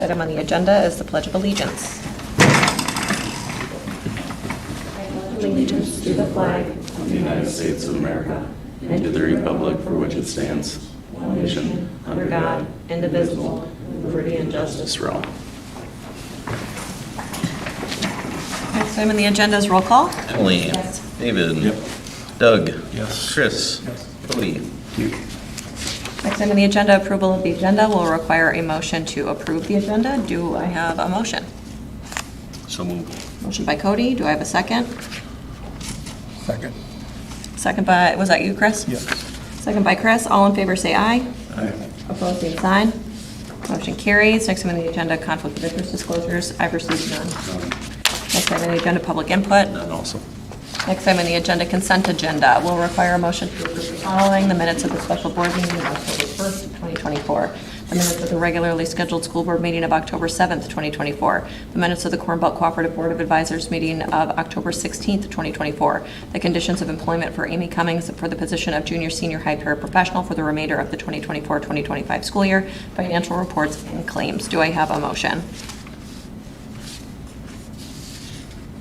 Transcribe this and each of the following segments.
Item on the agenda is the Pledge of Allegiance. I pledge allegiance to the flag of the United States of America and to the republic for which it stands, one nation, under God, indivisible, with liberty and justice for all. Next item on the agenda is roll call. Emily. Yes. David. Yep. Doug. Yes. Chris. Cody. Next item on the agenda, approval of the agenda, will require a motion to approve the agenda. Do I have a motion? So moved. Motion by Cody. Do I have a second? Second. Second by, was that you, Chris? Yes. Second by Chris. All in favor say aye. Aye. Opposed, same sign. Motion carries. Next item on the agenda, conflict of interest disclosures. I've received none. Next item on the agenda, public input. None also. Next item on the agenda, consent agenda. Will require a motion to approve the following: the minutes of the special board meeting of October 1st, 2024. The minutes of the regularly scheduled school board meeting of October 7th, 2024. The minutes of the Corn Belt Cooperative Board of Advisors meeting of October 16th, 2024. The conditions of employment for Amy Cummings for the position of junior-senior high paraprofessional for the remainder of the 2024-2025 school year. Financial reports and claims. Do I have a motion?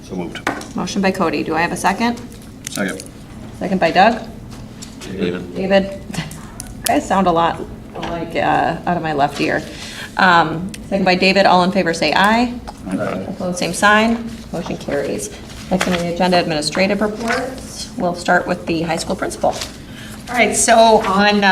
So moved. Motion by Cody. Do I have a second? Second. Second by Doug? David. David? You guys sound a lot like out of my left ear. Second by David. All in favor say aye. Aye. Opposed, same sign. Motion carries. Next on the agenda, administrative reports. We'll start with the high school principal. All right, so on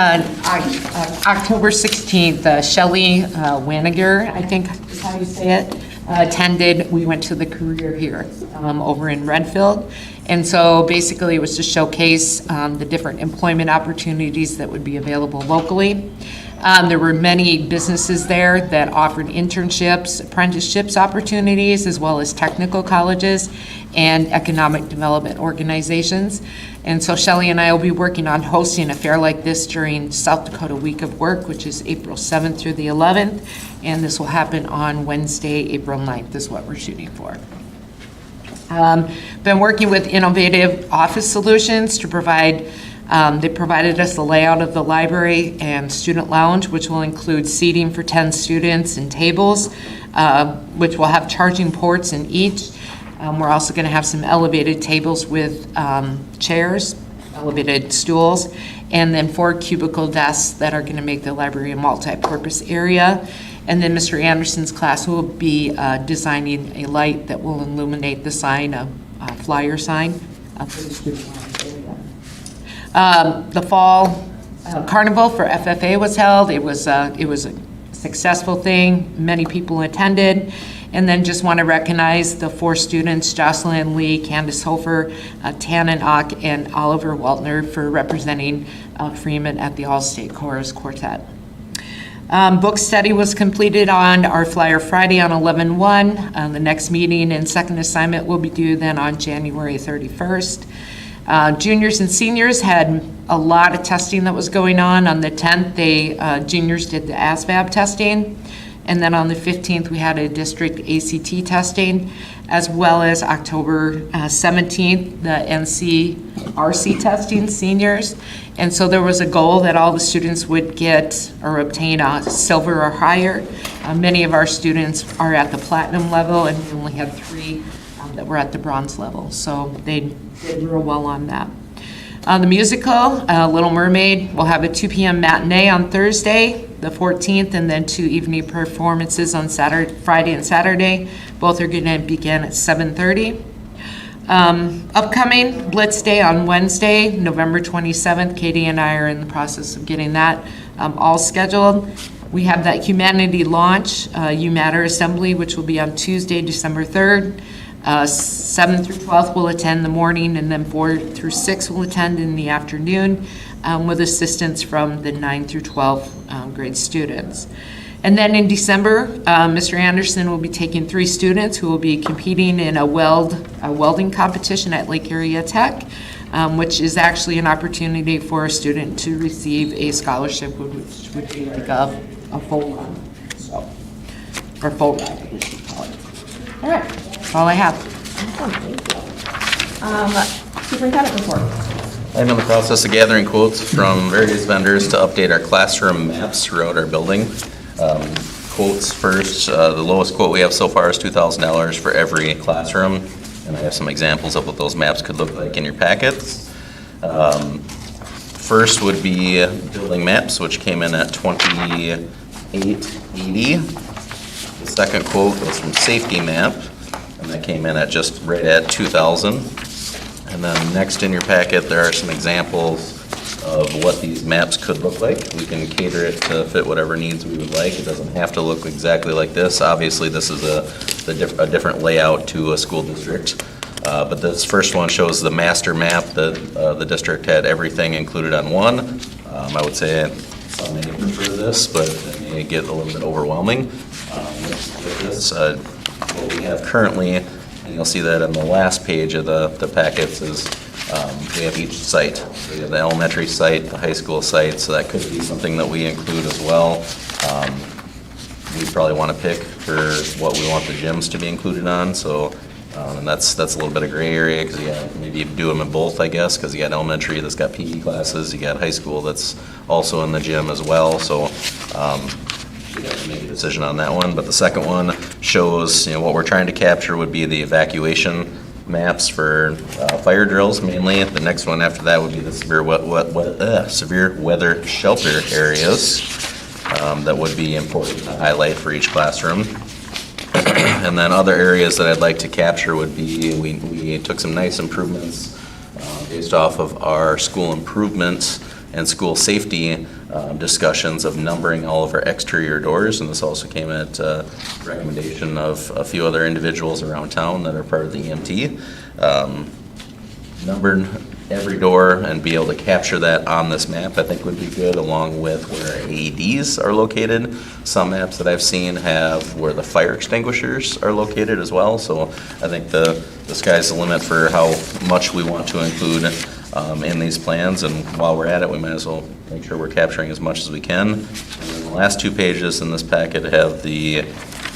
October 16th, Shelley Waniger, I think is how you say it, attended. We went to the Career here over in Redfield. And so basically it was to showcase the different employment opportunities that would be available locally. There were many businesses there that offered internships, apprenticeships opportunities, as well as technical colleges and economic development organizations. And so Shelley and I will be working on hosting a fair like this during South Dakota Week of Work, which is April 7th through the 11th. And this will happen on Wednesday, April 9th is what we're shooting for. Been working with Innovative Office Solutions to provide, they provided us the layout of the library and student lounge, which will include seating for 10 students and tables, which will have charging ports in each. We're also going to have some elevated tables with chairs, elevated stools, and then 4 cubicle desks that are going to make the library a multi-purpose area. And then Mr. Anderson's class will be designing a light that will illuminate the sign, a flyer sign for the student lounge area. The fall carnival for FFA was held. It was a successful thing. Many people attended. And then just want to recognize the 4 students, Jocelyn Lee, Candace Hofer, Tannen Ock, and Oliver Waltner for representing Freeman at the All-State Chorus Quartet. Book study was completed on our flyer Friday on 11/1. The next meeting and second assignment will be due then on January 31st. Juniors and seniors had a lot of testing that was going on. On the 10th, juniors did the ASVAB testing. And then on the 15th, we had a district ACT testing, as well as October 17th, the NCRC testing, seniors. And so there was a goal that all the students would get or obtain a silver or higher. Many of our students are at the platinum level, and we only had 3 that were at the bronze level. So they did real well on that. The musical, Little Mermaid, will have a 2 p.m. matinee on Thursday, the 14th, and then 2 evening performances on Friday and Saturday. Both are going to begin at 7:30. Upcoming Blitz Day on Wednesday, November 27th. Katie and I are in the process of getting that all scheduled. We have that humanity launch, You Matter Assembly, which will be on Tuesday, December 3rd. 7th through 12th will attend the morning, and then 4 through 6 will attend in the afternoon with assistance from the 9 through 12 grade students. And then in December, Mr. Anderson will be taking 3 students who will be competing in a welding competition at Lake Area Tech, which is actually an opportunity for a student to receive a scholarship, which would be like a full run, so, or full ride, I guess you call it. All right. That's all I have. Superintendent report. I'm in the process of gathering quotes from various vendors to update our classroom maps throughout our building. quotes first. The lowest quote we have so far is $2,000 for every classroom, and I have some examples of what those maps could look like in your packets. First would be building maps, which came in at $28.80. The second quote was from safety map, and that came in at just right at $2,000. And then next in your packet, there are some examples of what these maps could look like. We can cater it to fit whatever needs we would like. It doesn't have to look exactly like this. Obviously, this is a different layout to a school district. But this first one shows the master map that the district had everything included on one. I would say some may prefer this, but it may get a little bit overwhelming. With this, what we have currently, and you'll see that on the last page of the packets, is we have each site. So we have the elementary site, the high school site, so that could be something that we include as well. We probably want to pick for what we want the gyms to be included on, so, and that's a little bit of gray area, because maybe you do them in both, I guess, because you got elementary that's got PE classes, you got high school that's also in the gym as well, so we have to make a decision on that one. But the second one shows, what we're trying to capture would be the evacuation maps for fire drills mainly. The next one after that would be the severe weather shelter areas that would be important to highlight for each classroom. And then other areas that I'd like to capture would be, we took some nice improvements based off of our school improvements and school safety discussions of numbering all of our exterior doors, and this also came at recommendation of a few other individuals around town that are part of the EMT. Numbered every door and be able to capture that on this map, I think would be good, along with where AEDs are located. Some maps that I've seen have where the fire extinguishers are located as well, so I think the sky's the limit for how much we want to include in these plans, and while we're at it, we might as well make sure we're capturing as much as we can. And then the last two pages in this packet have the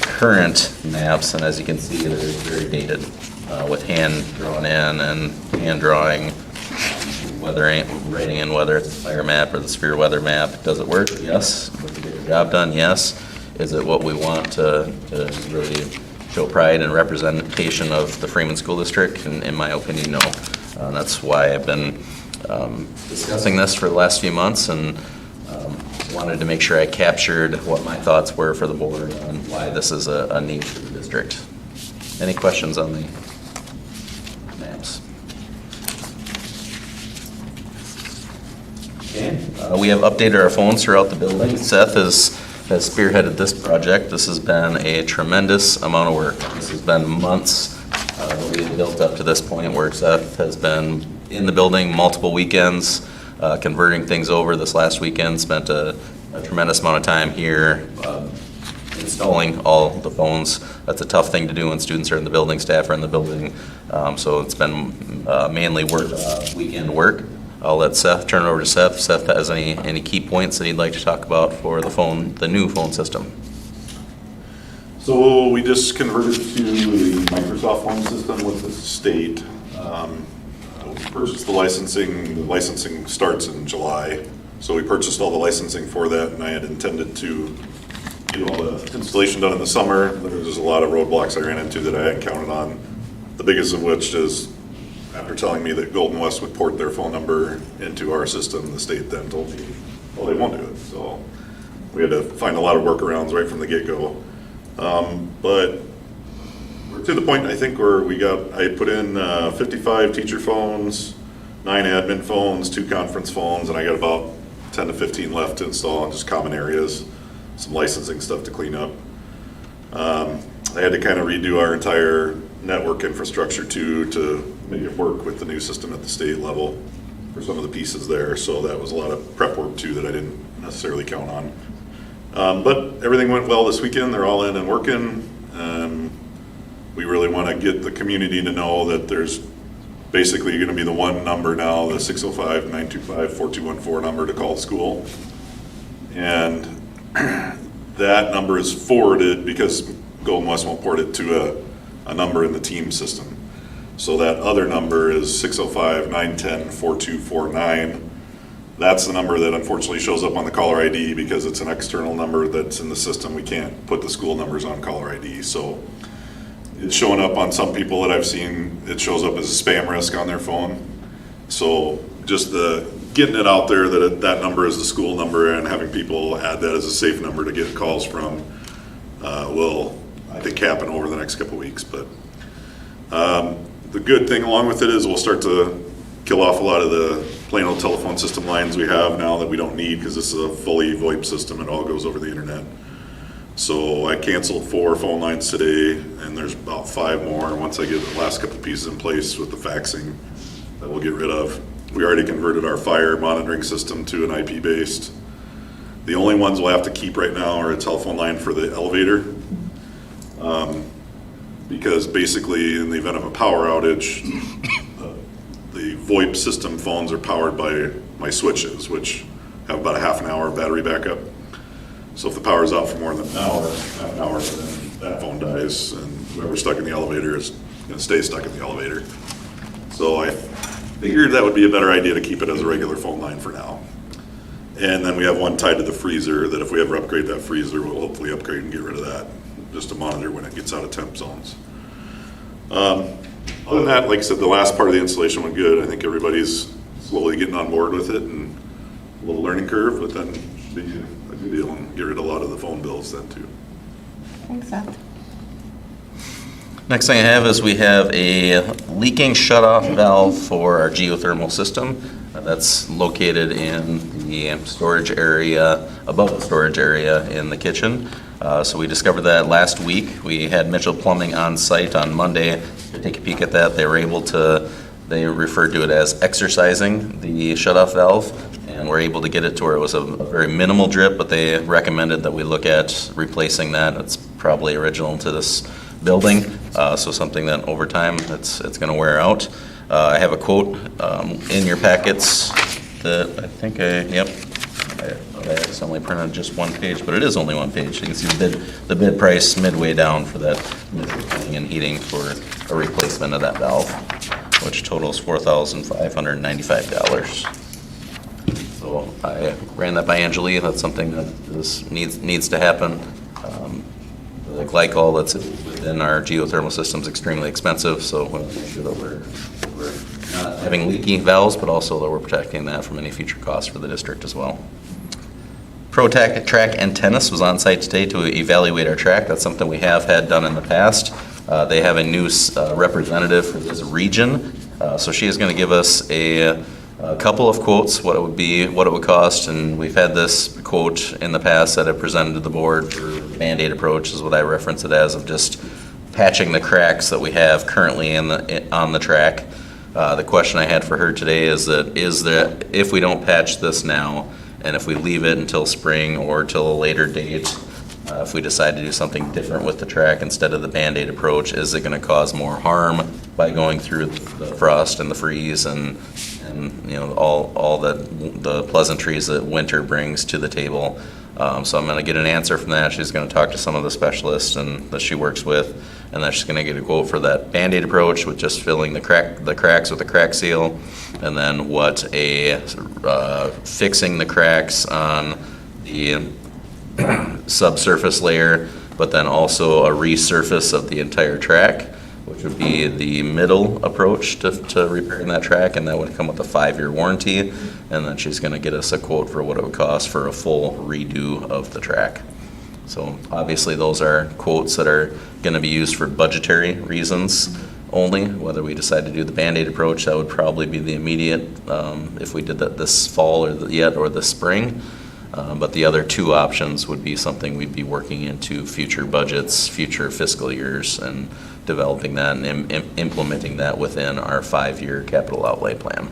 current maps, and as you can see, they're very dated, with hand drawn in and hand drawing, writing in whether it's the fire map or the severe weather map. Does it work? Yes. Does it get the job done? Yes. Is it what we want to really show pride and representation of the Freeman School District? And in my opinion, no. That's why I've been discussing this for the last few months, and wanted to make sure I captured what my thoughts were for the board on why this is a need for the district. Any questions on the maps? Okay. We have updated our phones throughout the building. Seth has spearheaded this project. This has been a tremendous amount of work. This has been months that we have built up to this point, where Seth has been in the building multiple weekends, converting things over. This last weekend spent a tremendous amount of time here installing all the phones. That's a tough thing to do when students are in the building, staff are in the building. So it's been mainly weekend work. I'll let Seth turn it over to Seth. Seth has any key points that he'd like to talk about for the new phone system. So we just converted to the Microsoft phone system with the state. We purchased the licensing. The licensing starts in July. So we purchased all the licensing for that, and I had intended to get all the installation done in the summer. There was just a lot of roadblocks I ran into that I hadn't counted on. The biggest of which is, after telling me that Golden West would port their phone number into our system, the state then told me, well, they won't do it. So we had to find a lot of workarounds right from the get-go. But we're to the point, I think, where I put in 55 teacher phones, 9 admin phones, 2 conference phones, and I got about 10 to 15 left to install in just common areas, some licensing stuff to clean up. I had to kind of redo our entire network infrastructure too, to make it work with the new system at the state level for some of the pieces there. So that was a lot of prep work too that I didn't necessarily count on. But everything went well this weekend. They're all in and working. We really want to get the community to know that there's basically going to be the one number now, the 605-925-4214 number to call the school. And that number is forwarded because Golden West won't port it to a number in the team system. So that other number is 605-910-4249. That's the number that unfortunately shows up on the caller ID because it's an external number that's in the system. We can't put the school numbers on caller ID. So it's showing up on some people that I've seen, it shows up as a spam risk on their phone. So just getting it out there that that number is the school number and having people add that as a safe number to get calls from will, I think, happen over the next couple of weeks. But the good thing along with it is we'll start to kill off a lot of the plain old telephone system lines we have now that we don't need because this is a fully VoIP system. It all goes over the internet. So I canceled 4 phone lines today, and there's about 5 more once I get the last couple pieces in place with the faxing that we'll get rid of. We already converted our fire monitoring system to an IP-based. The only ones we'll have to keep right now are a telephone line for the elevator. Because basically in the event of a power outage, the VoIP system phones are powered by my switches, which have about a half an hour of battery backup. So if the power's out for more than an hour, half an hour, then that phone dies, and whoever's stuck in the elevator is going to stay stuck in the elevator. So I figured that would be a better idea to keep it as a regular phone line for now. And then we have one tied to the freezer that if we ever upgrade that freezer, we'll hopefully upgrade and get rid of that, just to monitor when it gets out of temp zones. Other than that, like I said, the last part of the installation went good. I think everybody's slowly getting on board with it, and a little learning curve, but then should be a good deal and get rid of a lot of the phone bills then too. Thanks, Seth. Next thing I have is we have a leaking shutoff valve for our geothermal system. That's located in the storage area, above the storage area in the kitchen. So we discovered that last week. We had Mitchell Plumbing on site on Monday to take a peek at that. They referred to it as exercising the shutoff valve, and we're able to get it to where it was a very minimal drip, but they recommended that we look at replacing that. It's probably original to this building, so something that over time it's going to wear out. I have a quote in your packets that I think I accidentally printed just one page, but it is only one page. You can see the bid price midway down for that cooling and heating for a replacement of that valve, which totals $4,595. So I ran that by Angeli. That's something that needs to happen. The glycol that's within our geothermal system is extremely expensive, so we want to make sure that we're not having leaky valves, but also that we're protecting that from any future costs for the district as well. ProTac Track and Tennis was on site today to evaluate our track. That's something we have had done in the past. They have a new representative for this region, so she is going to give us a couple of quotes, what it would be, what it would cost, and we've had this quote in the past that I presented to the board for Band-Aid approach is what I reference it as, of just patching the cracks that we have currently on the track. The question I had for her today is that if we don't patch this now, and if we leave it until spring or till a later date, if we decide to do something different with the track instead of the Band-Aid approach, is it going to cause more harm by going through the frost and the freeze and you know all the pleasantries that winter brings to the table? So I'm going to get an answer from that. She's going to talk to some of the specialists that she works with, and then she's going to get a quote for that Band-Aid approach with just filling the cracks with a crack seal, and then what fixing the cracks on the subsurface layer, but then also a resurface of the entire track, which would be the middle approach to repairing that track, and that would come with a 5-year warranty. And then she's going to get us a quote for what it would cost for a full redo of the track. So obviously those are quotes that are going to be used for budgetary reasons only. Whether we decide to do the Band-Aid approach, that would probably be the immediate if we did that this fall or this spring. But the other two options would be something we'd be working into future budgets, future fiscal years, and developing that and implementing that within our 5-year capital outlay plan.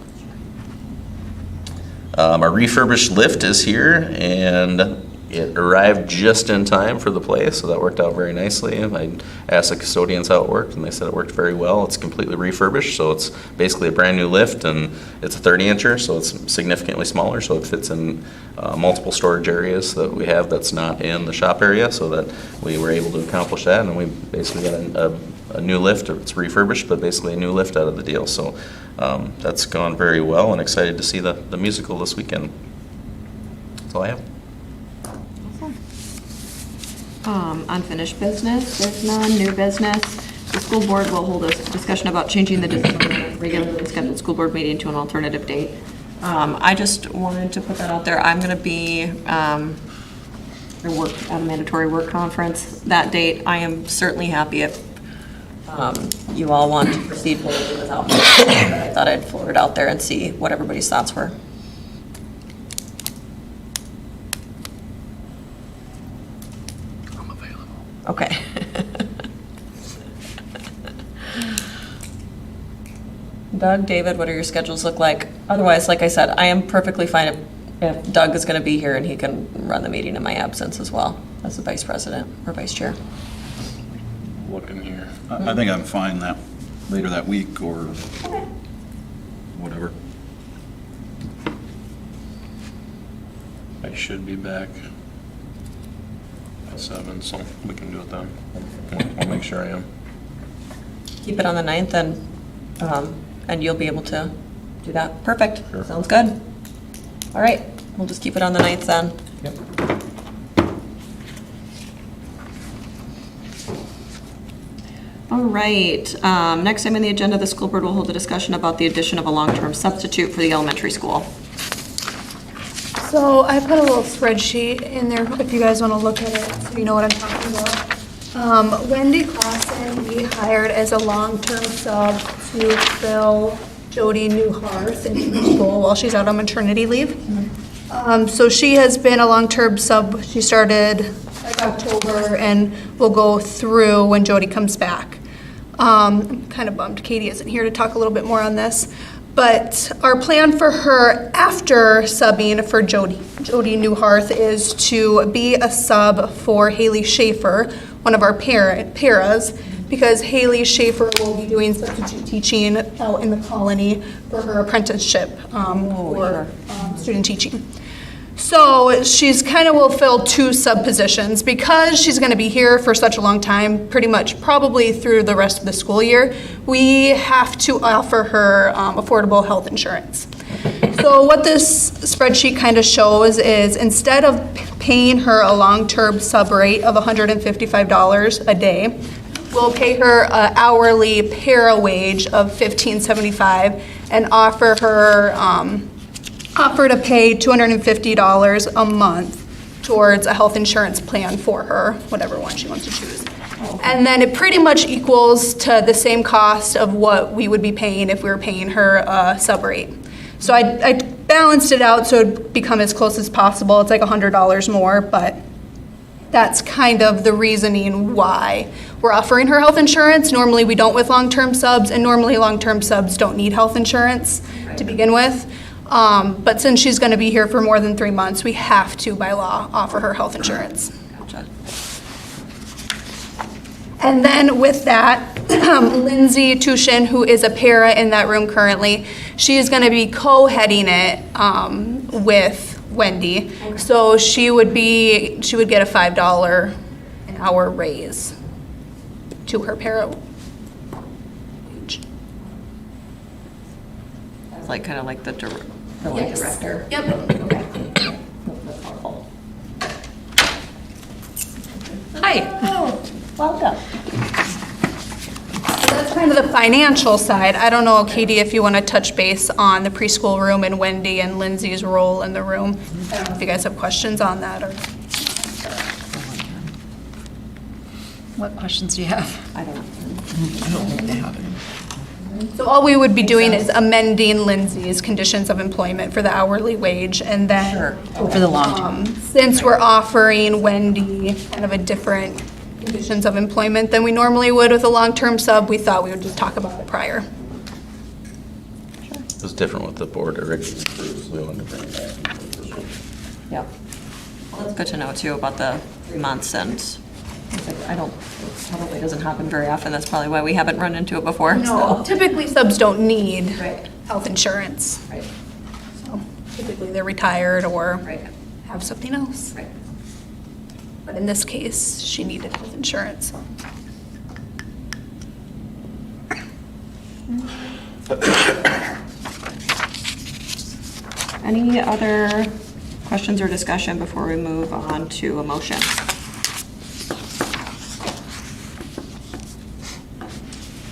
Our refurbished lift is here, and It arrived just in time for the play, so that worked out very nicely. I asked the custodians how it worked, and they said it worked very well. It's completely refurbished, so it's basically a brand new lift, and it's a 30-incher, so it's significantly smaller, so it fits in multiple storage areas that we have that's not in the shop area, so that we were able to accomplish that, and we basically got a new lift. It's refurbished, but basically a new lift out of the deal. So that's gone very well, and excited to see the musical this weekend. That's all I have. Unfinished business, there's none. New business, the school board will hold a discussion about changing the regularly scheduled school board meeting to an alternative date. I just wanted to put that out there. I'm going to be at a mandatory work conference that date. I am certainly happy if you all want to proceed forward without me. I thought I'd float it out there and see what everybody's thoughts were. Okay. Doug, David, what do your schedules look like? Otherwise, like I said, I am perfectly fine if Doug is going to be here and he can run the meeting in my absence as well as the vice president or vice chair. Looking here. I think I'm fine that, later that week or whatever. I should be back at 7, so we can do it then. I'll make sure I am. Keep it on the 9th and you'll be able to do that. Perfect. Sure. Sounds good. All right. We'll just keep it on the 9th then. Yep. All right. Next time on the agenda, the school board will hold a discussion about the addition of a long-term substitute for the elementary school. So I put a little spreadsheet in there if you guys want to look at it, so you know what I'm talking about. Wendy Clausen, we hired as a long-term sub to fill Jody Newharth in school while she's out on maternity leave. So she has been a long-term sub. She started like October and will go through when Jody comes back. I'm kind of bummed Katie isn't here to talk a little bit more on this. But our plan for her after subbing for Jody Newharth is to be a sub for Haley Schaefer, one of our paras, because Haley Schaefer will be doing substitute teaching out in the colony for her apprenticeship for student teaching. So she's kind of will fill 2 sub positions because she's going to be here for such a long time, pretty much probably through the rest of the school year. We have to offer her affordable health insurance. So what this spreadsheet kind of shows is instead of paying her a long-term sub rate of $155 a day, we'll pay her an hourly para wage of $15.75 and offer to pay $250 a month towards a health insurance plan for her, whatever one she wants to choose. And then it pretty much equals to the same cost of what we would be paying if we were paying her a sub rate. So I balanced it out so it would become as close as possible. It's like $100 more, but that's kind of the reasoning why we're offering her health insurance. Normally we don't with long-term subs, and normally long-term subs don't need health insurance to begin with. But since she's going to be here for more than 3 months, we have to, by law, offer her health insurance. Gotcha. And then with that, Lindsay Tushin, who is a para in that room currently, she is going to be co-heading it with Wendy. So she would get a $5 an hour raise to her para wage. It's like kind of like the director. Yep. Okay. That's helpful. Hi. Welcome. That's kind of the financial side. I don't know, Katie, if you want to touch base on the preschool room and Wendy and Lindsay's role in the room. I don't know if you guys have questions on that or. What questions do you have? I don't know. So all we would be doing is amending Lindsay's conditions of employment for the hourly wage, and then. Sure. For the long term. Since we're offering Wendy kind of a different conditions of employment than we normally would with a long-term sub, we thought we would just talk about it prior. It was different with the board originally approved, so we wanted to bring it back. Yep. That's good to know too about the 3 months, and I don't, it probably doesn't happen very often. That's probably why we haven't run into it before. No, so. typically subs don't need Right. health insurance. Right, So typically they're retired or right, have something else. right. But in this case, she needed health insurance. Any other questions or discussion before we move on to a motion?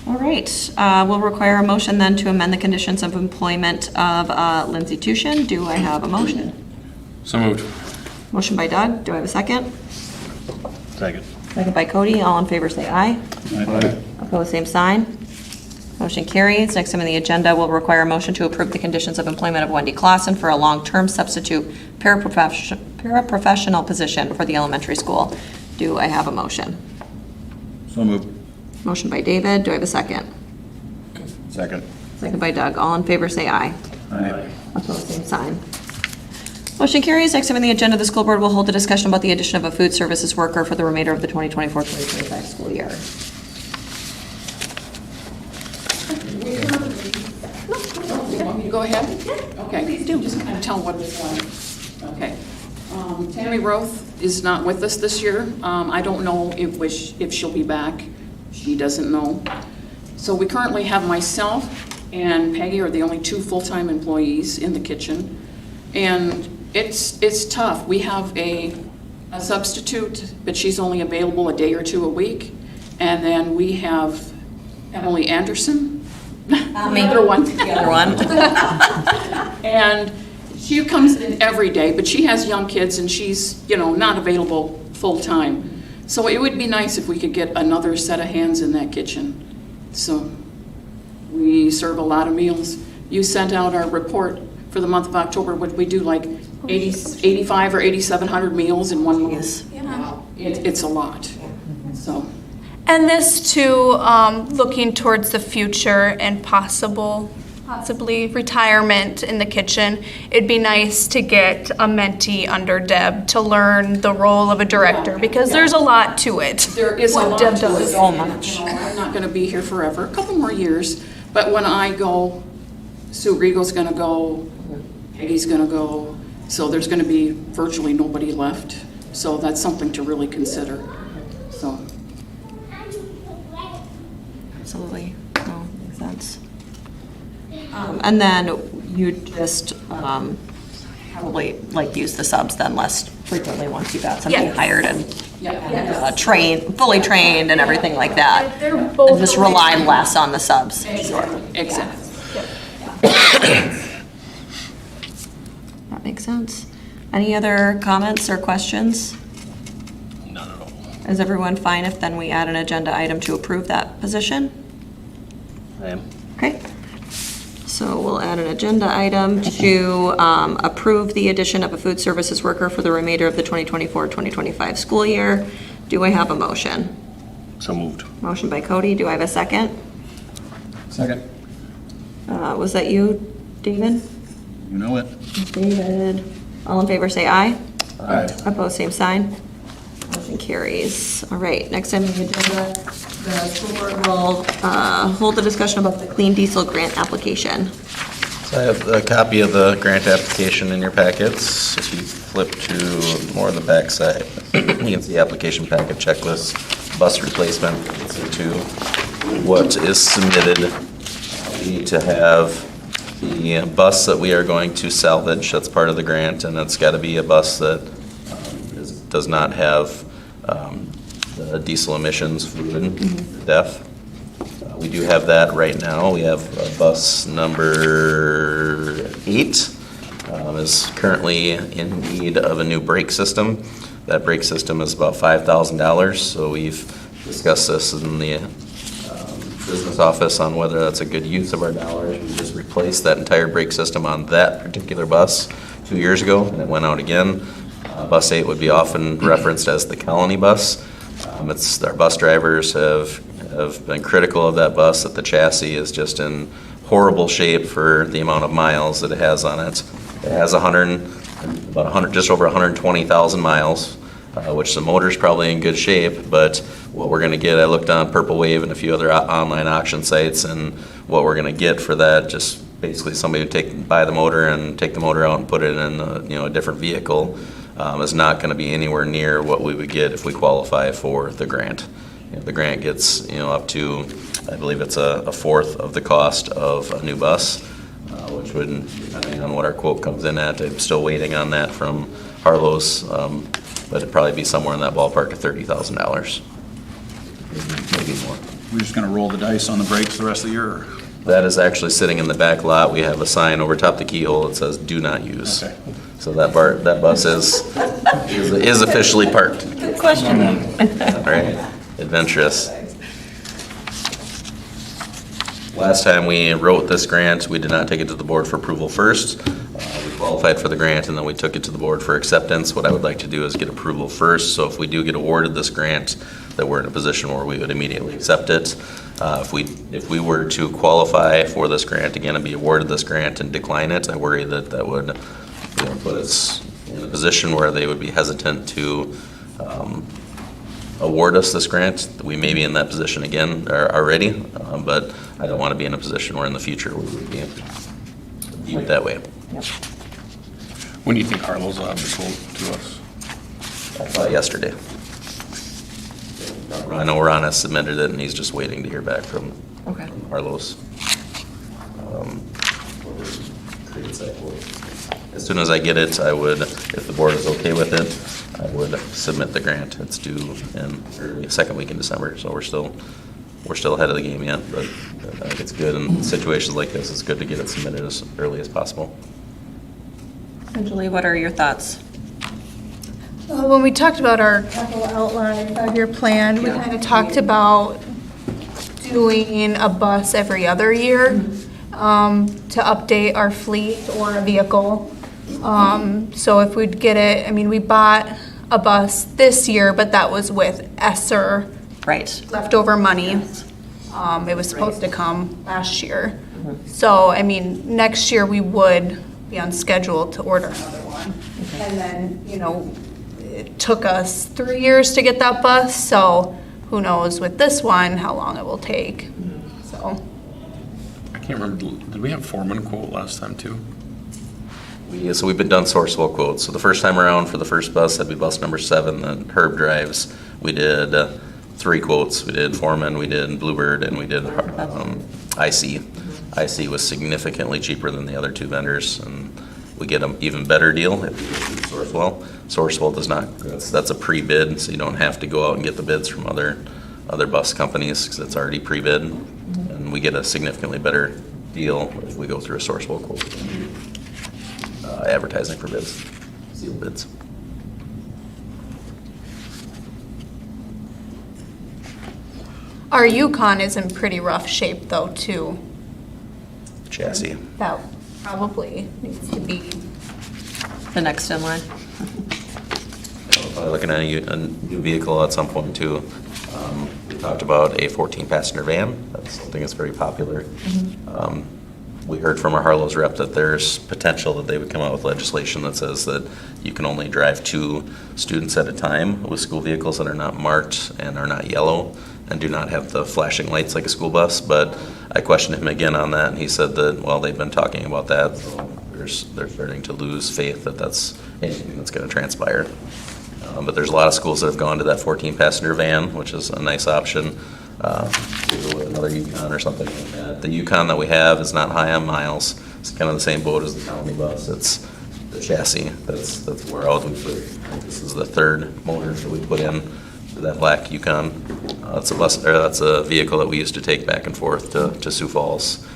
All right, we'll require a motion then to amend the conditions of employment of Lindsay Tushin. Do I have a motion? So moved. Motion by Doug, do I have a second? Second. Second by Cody, all in favor say aye. Opposed, same sign. Motion carries. Next item on the agenda will require a motion to approve the conditions of employment of Wendy Clausen for a long-term substitute paraprofessional position for the elementary school. Do I have a motion? So moved. Motion by David, do I have a second? Second. Second by Doug, all in favor say aye. Aye. Opposed, same sign. Motion carries. Next item on the agenda, the school board will hold a discussion about the addition of a food services worker for the remainder of the 2024-2025 school year. You want me to go ahead? Okay. Please do. Just kind of tell what it's like. Okay. Tammy Roth is not with us this year. I don't know if she'll be back. She doesn't know. So we currently have myself and Peggy are the only 2 full-time employees in the kitchen. And it's tough. We have a substitute, but she's only available a day or 2 a week. And then we have Emily Anderson. Me. The other one. The other one. And she comes in every day, but she has young kids and she's, not available full-time. So it would be nice if we could get another set of hands in that kitchen. So we serve a lot of meals. You sent out our report for the month of October. Would we do like 85 or 8,700 meals in 1 month? Yeah. It's a lot, so. And this too, looking towards the future and possibly retirement in the kitchen, it'd be nice to get a mentee under Deb to learn the role of a director, because there's a lot to it. There is a what lot Deb to does. it. So much. I'm not going to be here forever, a couple more years, but when I go, Sue Riegel's going to go, Peggy's going to go, so there's going to be virtually nobody left. So that's something to really consider, so. Absolutely. No, makes sense. And then you just probably use the subs then less frequently once you've got somebody Yeah. hired and Yeah. fully trained and everything like that. They're both And just rely less on the subs. Exactly. That makes sense. Any other comments or questions? None at all. Is everyone fine if then we add an agenda item to approve that position? I am. Okay. So we'll add an agenda item to approve the addition of a food services worker for the remainder of the 2024-2025 school year. Do I have a motion? So moved. Motion by Cody. Do I have a second? Second. Was that you, David? You know it. David. All in favor say aye. Aye. Opposed, same sign. Motion carries. All right, next time on the agenda, the school board will hold a discussion about the clean diesel grant application. So I have a copy of the grant application in your packets. If you flip to more of the back side, you can see application packet checklist, bus replacement, gets into what is submitted. We need to have the bus that we are going to salvage, that's part of the grant, and it's got to be a bus that does not have the diesel emissions fluid, DEF. We do have that right now. We have bus number 8 is currently in need of a new brake system. That brake system is about $5,000, so we've discussed this in the business office on whether that's a good use of our dollars. We just replaced that entire brake system on that particular bus 2 years ago, and it went out again. Bus 8 would be often referenced as the Colony bus. Our bus drivers have been critical of that bus, that the chassis is just in horrible shape for the amount of miles that it has on it. It has about 100, just over 120,000 miles, which the motor's probably in good shape, but what we're gonna get, I looked on Purple Wave and a few other online auction sites, and what we're gonna get for that, just basically somebody would buy the motor and take the motor out and put it in a different vehicle, is not gonna be anywhere near what we would get if we qualify for the grant. The grant gets, up to, I believe it's a fourth of the cost of a new bus, which would, depending on what our quote comes in at, I'm still waiting on that from Harlow's, but it'd probably be somewhere in that ballpark of $30,000. Maybe more. We're just gonna roll the dice on the brakes the rest of the year? Or? That is actually sitting in the back lot. We have a sign over top the keyhole that says "Do not use." Okay. So that bus is officially parked. Good question. All right, adventurous. Last time we wrote this grant, we did not take it to the board for approval first. We qualified for the grant and then we took it to the board for acceptance. What I would like to do is get approval first, so if we do get awarded this grant, that we're in a position where we would immediately accept it. If we were to qualify for this grant again and be awarded this grant and decline it, I worry that would put us in a position where they would be hesitant to award us this grant. We may be in that position again already, but I don't want to be in a position where in the future we would be viewed that way. When do you think Harlow's will have the quote to us? I thought yesterday. I know Ron has submitted it and he's just waiting to hear back from Harlow's. As soon as I get it, I would, if the board is okay with it, I would submit the grant. It's due in the second week in December, so we're still ahead of the game yet, but I think it's good in situations like this. It's good to get it submitted as early as possible. And Julie, what are your thoughts? When we talked about our capital outline, 5-year plan, we kind of talked about doing a bus every other year to update our fleet or a vehicle. So if we'd get it, I mean, we bought a bus this year, but that was with ESSER leftover money. It was supposed to come last year. So, I mean, next year we would be on schedule to order another one. And then, it took us 3 years to get that bus, so who knows with this one how long it will take. So I can't remember, did we have Foreman quote last time too? So we've been done sourcewell quotes. So the first time around for the first bus, that'd be bus number 7 that Herb drives. We did 3 quotes. We did Foreman, we did Bluebird, and we did IC. IC was significantly cheaper than the other 2 vendors, and we get an even better deal if we do Sourcewell. Sourcewell does not, that's a pre-bid, so you don't have to go out and get the bids from other bus companies because it's already pre-bid. And we get a significantly better deal if we go through a Sourcewell quote. Advertising for bids, sealed bids. our Yukon is in pretty rough shape though too. Chassis. That probably needs to be. The next in line? Probably looking at a new vehicle at some point too. We talked about a 14-passenger van. That's something that's very popular. We heard from our Harlow's rep that there's potential that they would come out with legislation that says that you can only drive 2 students at a time with school vehicles that are not marked and are not yellow and do not have the flashing lights like a school bus. But I questioned him again on that, and he said that, well, they've been talking about that. So they're starting to lose faith that that's anything that's going to transpire. But there's a lot of schools that have gone to that 14-passenger van, which is a nice option. With another Yukon or something like that. The Yukon that we have is not high on miles. It's kind of the same boat as the county bus. It's the chassis that's where out we put. This is the 3rd motor that we put in to that black Yukon. That's a vehicle that we used to take back and forth to Sioux Falls.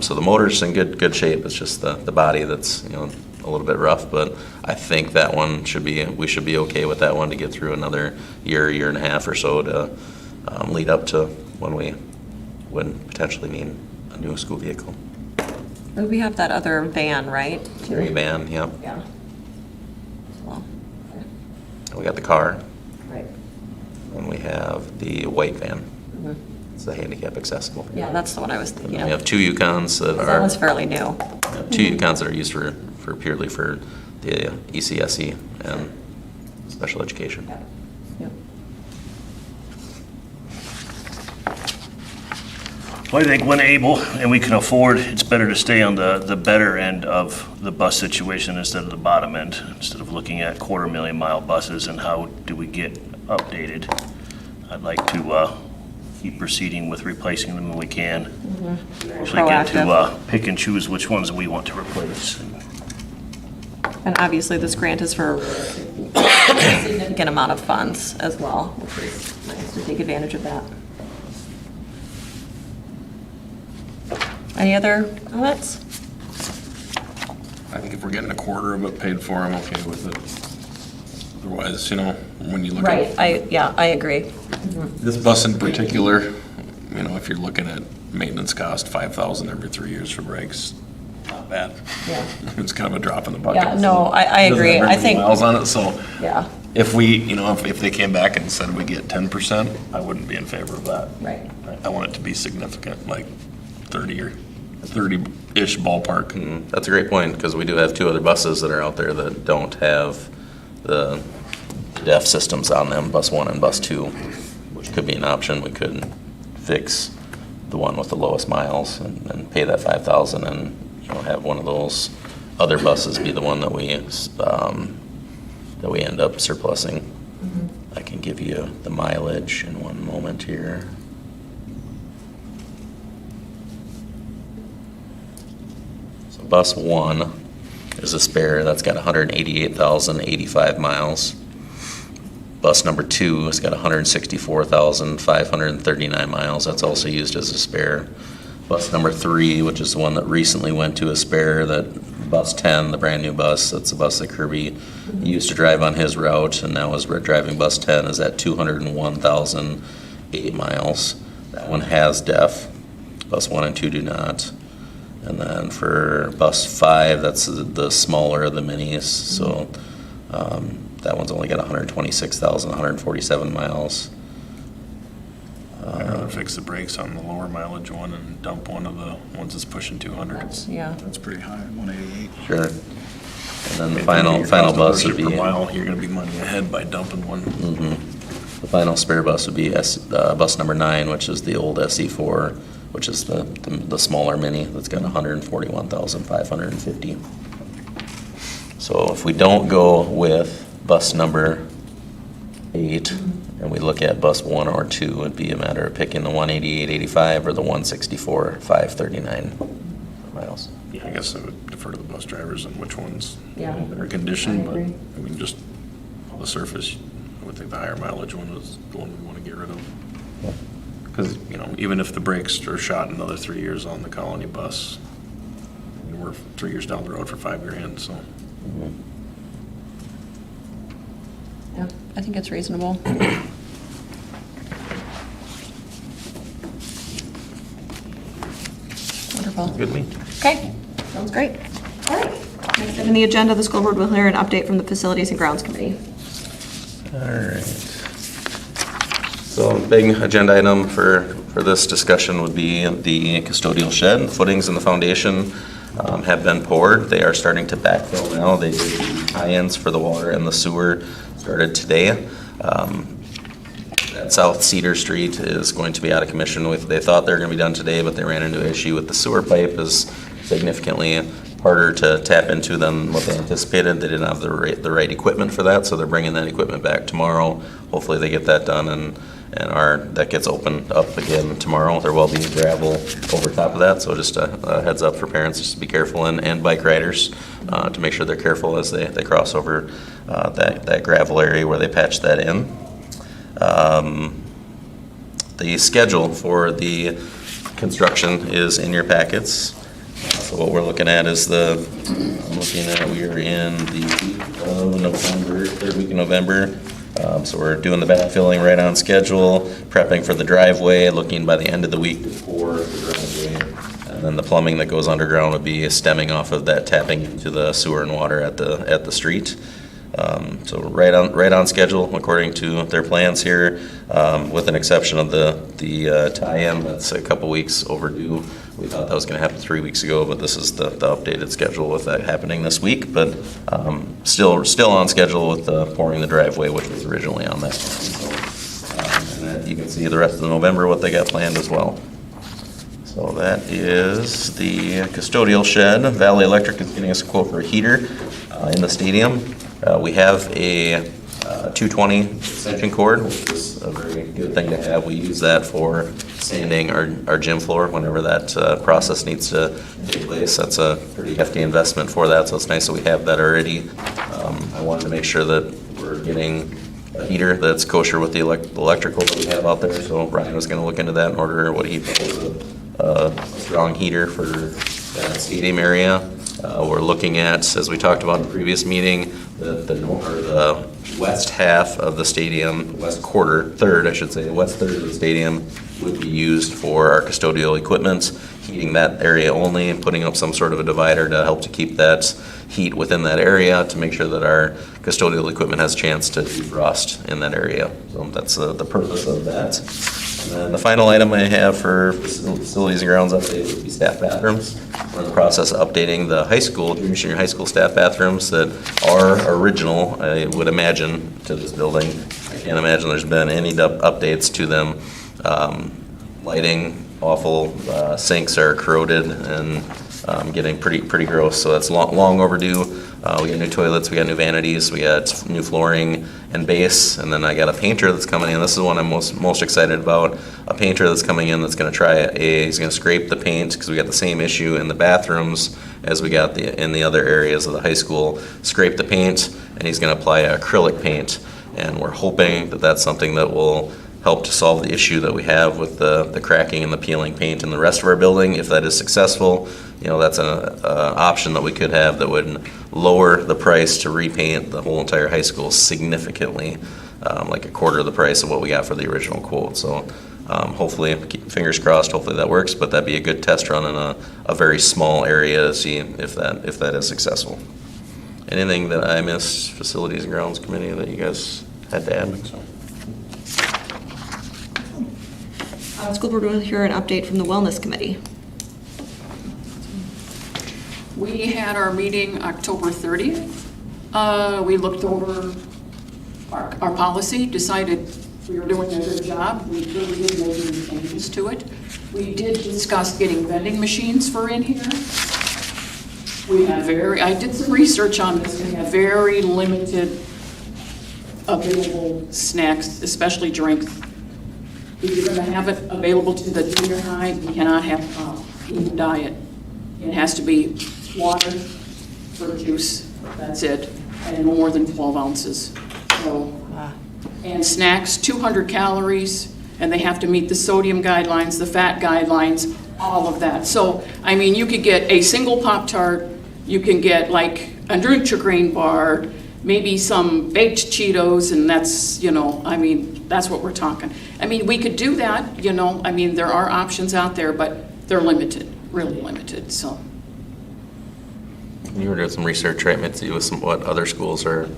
So the motor's in good shape. It's just the body that's a little bit rough, but I think that one we should be okay with that one to get through another year and a half or so to lead up to when we would potentially need a new school vehicle. We have that other van, right? Carry van, yep. Yeah. Well, We got the car, right. and we have the white van. It's the handicap accessible. Yeah, that's the one I was thinking We of. have 2 Yukons that That are one's fairly new. 2 Yukons that are used for purely for the ECSE and special education. Yep. Well, I think when able and we can afford, it's better to stay on the better end of the bus situation instead of the bottom end, instead of looking at 250,000-mile buses and how do we get updated. I'd like to keep proceeding with replacing them when we can. Actually get to pick and choose which ones we want to replace. And obviously, this grant is for a significant amount of funds as well, which is nice to take advantage of that. Any other comments? I think if we're getting a quarter of it paid for, I'm okay with it. Otherwise, when you look Right, at I agree. this bus in particular, if you're looking at maintenance cost, 5,000 every 3 years for brakes, not bad. Yeah. It's kind of a drop in the bucket. Yeah, no, I It doesn't agree. have very I many think, miles on it, so yeah, if if they came back and said we get 10%, I wouldn't be in favor of that. right. I want it to be significant, like 30 or 30-ish ballpark. That's a great point, because we do have 2 other buses that are out there that don't have the DEF systems on them, bus 1 and bus 2, which could be an option. We could fix the one with the lowest miles and pay that 5,000 and, have one of those other buses be the one that we end up surplusing. I can give you the mileage in one moment here. So bus 1 is a spare, that's got 188,085 miles. Bus number 2 has got 164,539 miles. That's also used as a spare. Bus number 3, which is the one that recently went to a spare, that bus 10, the brand new bus, that's the bus that Kirby used to drive on his route and now is driving bus 10, is at 201,008 miles. That one has DEF. Bus 1 and 2 do not. And then for bus 5, that's the smaller of the minis, so that one's only got 126,147 miles. I'd rather fix the brakes on the lower mileage one and dump one of the ones that's pushing 200. Yeah. That's pretty high, 188. Sure. And then the final bus would be, Per mile, you're gonna be money ahead by dumping one. the final spare bus would be bus number 9, which is the old SE4, which is the smaller mini that's got 141,550. So if we don't go with bus number 8 and we look at bus 1 or 2, it'd be a matter of picking the 188.85 or the 164.539 miles. I guess I would defer to the bus drivers on which ones Yeah. in better condition, I but, agree. just on the surface, I would think the higher mileage one is the one we want to get rid of. Because, even if the brakes are shot another 3 years on the Colony bus, we're 3 years down the road for $5,000, so. Yeah, I think it's reasonable. Wonderful. Good me. Okay, sounds great. All right. Next item on the agenda, the school board will hear an update from the Facilities and Grounds Committee. All right. So big agenda item for this discussion would be the custodial shed. Footings and the foundation have been poured. They are starting to backfill now. They did the tie-ins for the water and the sewer started today. That South Cedar Street is going to be out of commission. They thought they were going to be done today, but they ran into an issue with the sewer pipe is significantly harder to tap into than what they anticipated. They didn't have the right equipment for that, so they're bringing that equipment back tomorrow. Hopefully they get that done and that gets opened up again tomorrow. There will be gravel over top of that, so just a heads up for parents, just to be careful and bike riders to make sure they're careful as they cross over that gravel area where they patch that in. The schedule for the construction is in your packets. So what we're looking at is we are in the week of November, third week of November. So we're doing the backfilling right on schedule, prepping for the driveway, looking by the end of the week for the driveway. And then the plumbing that goes underground would be stemming off of that, tapping into the sewer and water at the street. So right on schedule according to their plans here, with an exception of the tie-in that's a couple weeks overdue We thought that was going to happen 3 weeks ago, but this is the updated schedule with that happening this week. But still on schedule with pouring the driveway, which was originally on that. So, and then you can see the rest of November what they got planned as well. So that is the custodial shed. Valley Electric is getting us a quote for a heater in the stadium. We have a 220 extension cord, which is a very good thing to have. We use that for sanding our gym floor whenever that process needs to take place. That's a pretty hefty investment for that, so it's nice that we have that already. I wanted to make sure that we're getting a heater that's kosher with the electrical that we have out there, so Ryan was going to look into that and order what he thought was a strong heater for that stadium area. We're looking at, as we talked about in the previous meeting, the west half of the stadium, west third of the stadium would be used for our custodial equipment, heating that area only and putting up some sort of a divider to help to keep that heat within that area to make sure that our custodial equipment has a chance to defrost in that area. So that's the purpose of that. And then the final item I have for facilities and grounds update would be staff bathrooms. We're in the process of updating the high school, junior senior high school staff bathrooms that are original, I would imagine, to this building. I can't imagine there's been any updates to them. Lighting, awful, sinks are corroded and getting pretty gross, so that's long overdue. We got new toilets, we got new vanities, we got new flooring and base, and then I got a painter that's coming in. This is one I'm most excited about. A painter that's coming in that's going to he's going to scrape the paint because we got the same issue in the bathrooms as we got in the other areas of the high school. Scrape the paint, and he's going to apply acrylic paint, and we're hoping that that's something that will help to solve the issue that we have with the cracking and the peeling paint in the rest of our building. If that is successful, that's an option that we could have that would lower the price to repaint the whole entire high school significantly, like a quarter of the price of what we got for the original quote. So hopefully, fingers crossed, hopefully that works, but that'd be a good test run in a very small area to see if that is successful. Anything that I missed, Facilities and Grounds Committee, that you guys had to add? School board will hear an update from the Wellness Committee. We had our meeting October 30th. We looked over our policy, decided we were doing a good job. We really didn't make any changes to it. We did discuss getting vending machines for in here. I did some research on this. We have very limited available snacks, especially drinks. If you're going to have it available to the junior high, you cannot have even diet. It has to be water, fruit juice, that's it, and no more than 12 ounces. So, and snacks, 200 calories, and they have to meet the sodium guidelines, the fat guidelines, all of that. So, I mean, you could get a single Pop-Tart, you can get like a Nutri-Grain bar, maybe some baked Cheetos, and that's, that's what we're talking. I mean, we could do that, there are options out there, but they're limited, really limited, so. You were doing some research, right, Mitzi, with what other schools are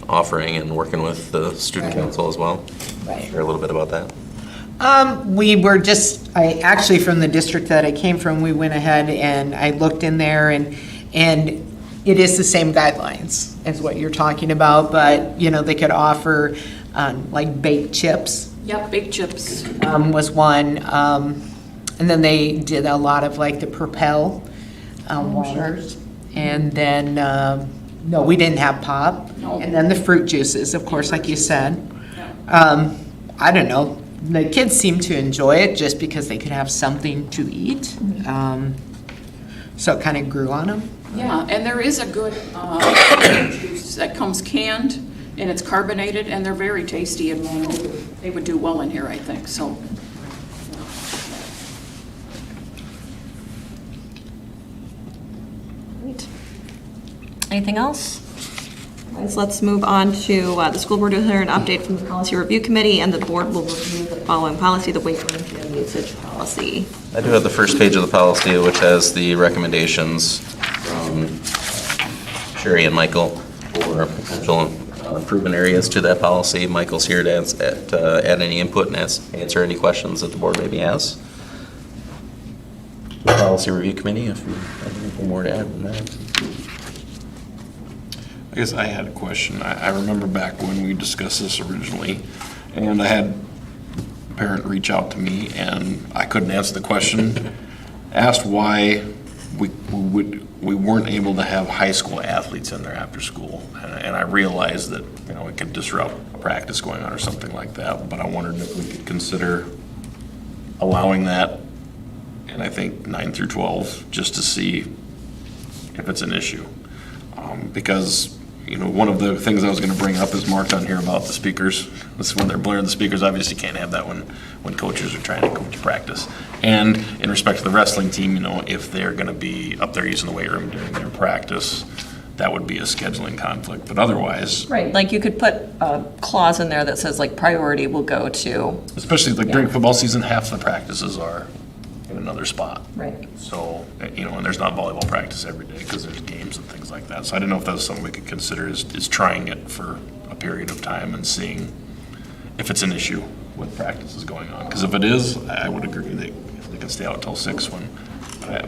offering and working with the student council as well? Right. Share a little bit about that. We were actually from the district that I came from, we went ahead and I looked in there and it is the same guidelines as what you're talking about, but, they could offer like baked chips. Yep, baked chips. Was one. And then they did a lot of like the Propel waters. And then, no, we didn't have pop. No. And then the fruit juices, of course, like you said. I don't know. The kids seem to enjoy it just because they could have something to eat. So it kind of grew on them. Yeah, and there is a good juice that comes canned, and it's carbonated, and they're very tasty, and they would do well in here, I think, so. Great. Anything else? Guys, let's move on to the school board will hear an update from the policy review committee, and the board will review the following policy, the weight limit and usage policy. I do have the first page of the policy, which has the recommendations from Sherry and Michael for potential improvement areas to that policy. Michael's here to add any input and answer any questions that the board maybe has. Policy Review Committee, if you have anything more to add than that. I guess I had a question. I remember back when we discussed this originally, and I had a parent reach out to me, and I couldn't answer the question. Asked why we weren't able to have high school athletes in there after school, and I realized that, you know, it could disrupt practice going on or something like that, but I wondered if we could consider allowing that, and I think 9 through 12, just to see if it's an issue. Because, you know, one of the things I was going to bring up is marked on here about the speakers. This is when they're blaring the speakers. Obviously can't have that when coaches are trying to coach practice. And in respect to the wrestling team, you know, if they're going to be up there using the weight room during their practice, that would be a scheduling conflict. But otherwise, Right, like you could put a clause in there that says like priority will go to. especially like during football season, half the practices are in another spot. Right. So, you know, and there's not volleyball practice every day because there's games and things like that. So I didn't know if that was something we could consider is trying it for a period of time and seeing if it's an issue with practices going on. Because if it is, I would agree they can stay out until 6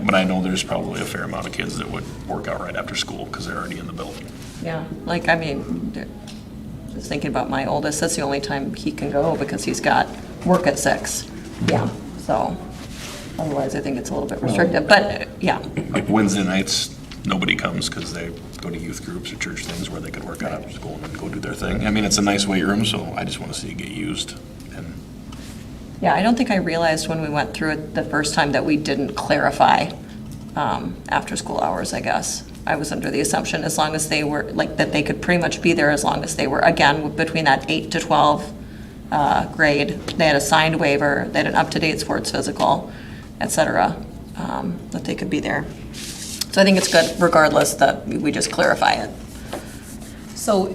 but I know there's probably a fair amount of kids that would work out right after school because they're already in the building. Yeah, like, I mean, just thinking about my oldest, that's the only time he can go because he's got work at 6. Yeah, so otherwise I think it's a little bit restrictive, but yeah. Like Wednesday nights, nobody comes because they go to youth groups or church things where they could work out after school and then go do their thing. I mean, it's a nice weight room, so I just want to see it get used. And Yeah, I don't think I realized when we went through it the first time that we didn't clarify after-school hours, I guess. I was under the assumption as long as they were, like, that they could pretty much be there as long as they were, again, between that 8 to 12 grade. They had a signed waiver, they had an up-to-date sports physical, et cetera, that they could be there. So I think it's good regardless that we just clarify it. So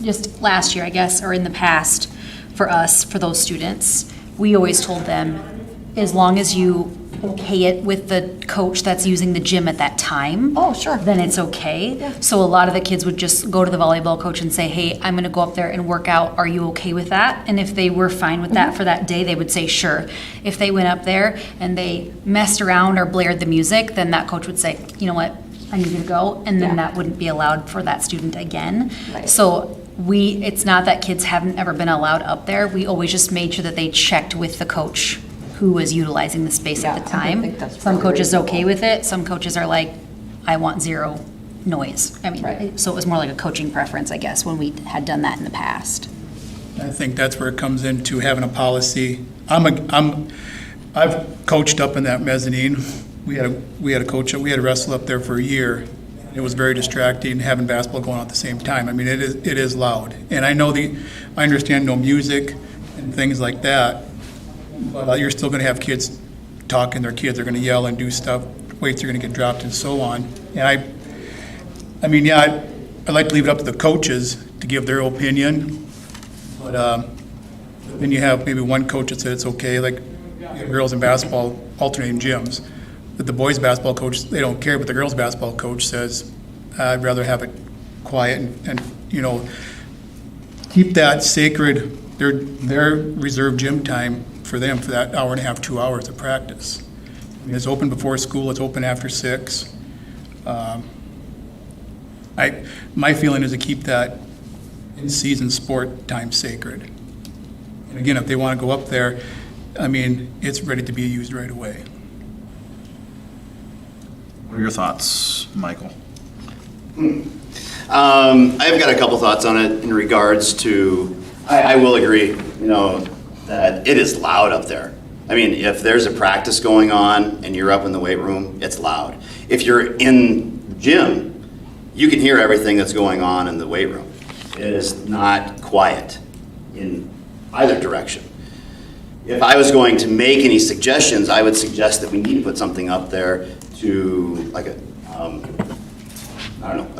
just last year, I guess, or in the past, for us, for those students, we always told them, as long as you okay it with the coach that's using the gym at that time. Oh, sure. Then it's okay. Yeah. So a lot of the kids would just go to the volleyball coach and say, hey, I'm gonna go up there and work out. Are you okay with that? And if they were fine with that for that day, they would say, sure. If they went up there and they messed around or blared the music, then that coach would say, you know what, I need you to go. And then Yeah. that wouldn't be allowed for that student again. Right. So it's not that kids haven't ever been allowed up there. We always just made sure that they checked with the coach who was utilizing the space Yeah, at the I time. think that's Some really coaches reasonable. okay with it, some coaches are like, I want zero noise. I mean, Right. so it was more like a coaching preference, I guess, when we had done that in the past. I think that's where it comes into having a policy. I've coached up in that mezzanine. We had a wrestle up there for a year. It was very distracting having basketball going on at the same time. I mean, it is loud. And I understand no music and things like that, but you're still gonna have kids talking, their kids are gonna yell and do stuff, weights are gonna get dropped and so on. And I mean, yeah, I'd like to leave it up to the coaches to give their opinion, but then you have maybe one coach that said it's okay, like you have girls in basketball alternating gyms. But the boys' basketball coach, they don't care, but the girls' basketball coach says, I'd rather have it quiet and you know, keep that sacred, their reserved gym time for them for that hour and a half, 2 hours of practice. I mean, it's open before school, it's open after 6. My feeling is to keep that in-season sport time sacred. And again, if they want to go up there, I mean, it's ready to be used right away. what are your thoughts, Michael? I've got a couple thoughts on it in regards to, I will agree, you know, that it is loud up there. I mean, if there's a practice going on and you're up in the weight room, it's loud. If you're in the gym, you can hear everything that's going on in the weight room. It is not quiet in either direction. If I was going to make any suggestions, I would suggest that we need to put something up there to, like a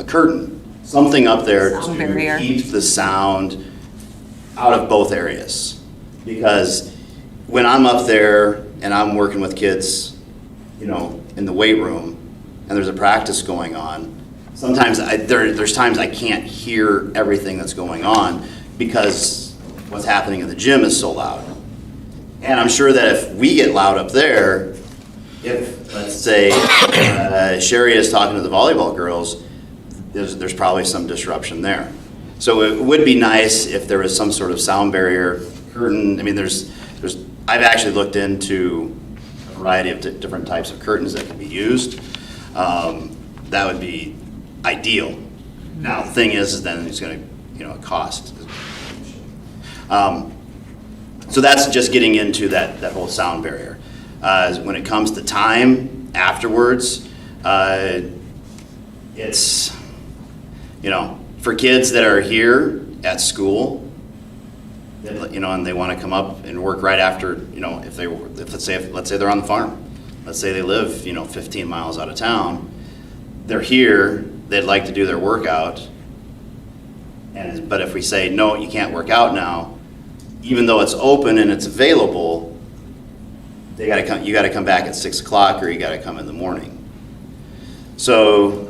curtain, something up there Sound barrier. to keep the sound out of both areas. Because when I'm up there and I'm working with kids, you know, in the weight room, and there's a practice going on, sometimes there's times I can't hear everything that's going on because what's happening in the gym is so loud. And I'm sure that if we get loud up there, if let's say Sherry is talking to the volleyball girls, there's probably some disruption there. So it would be nice if there was some sort of sound barrier, curtain. I mean, I've actually looked into a variety of different types of curtains that can be used. That would be ideal. Now, the thing is then it's going to, cost. So that's just getting into that whole sound barrier. When it comes to time afterwards, it's, for kids that are here at school, and they want to come up and work right after, let's say they're on the farm. Let's say they live, 15 miles out of town. They're here, they'd like to do their workout. But if we say, no, you can't work out now, even though it's open and it's available, you got to come back at 6 o'clock or you got to come in the morning. So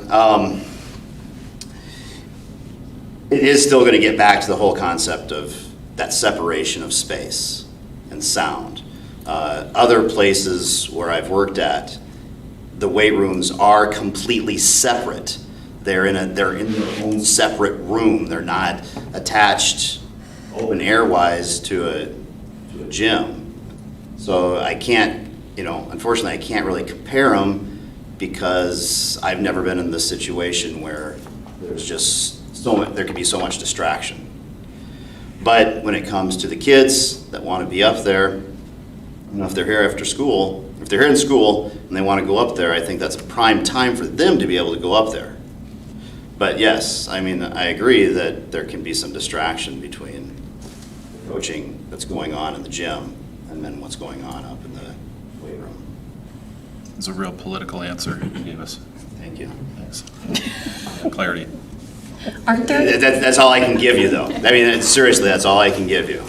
it is still going to get back to the whole concept of that separation of space and sound. Other places where I've worked at, the weight rooms are completely separate. They're in their own separate room. They're not attached open air wise to a gym. So I can't, unfortunately I can't really compare them because I've never been in this situation where there's just there can be so much distraction. But when it comes to the kids that want to be up there, if they're here after school, if they're here in school and they want to go up there, I think that's a prime time for them to be able to go up there. But yes, I agree that there can be some distraction between the coaching that's going on in the gym and then what's going on up in the weight room. It's a real political answer you gave us. Thank you. Thanks. Clarity. Aren't there, That's all I can give you, though. Seriously, that's all I can give you.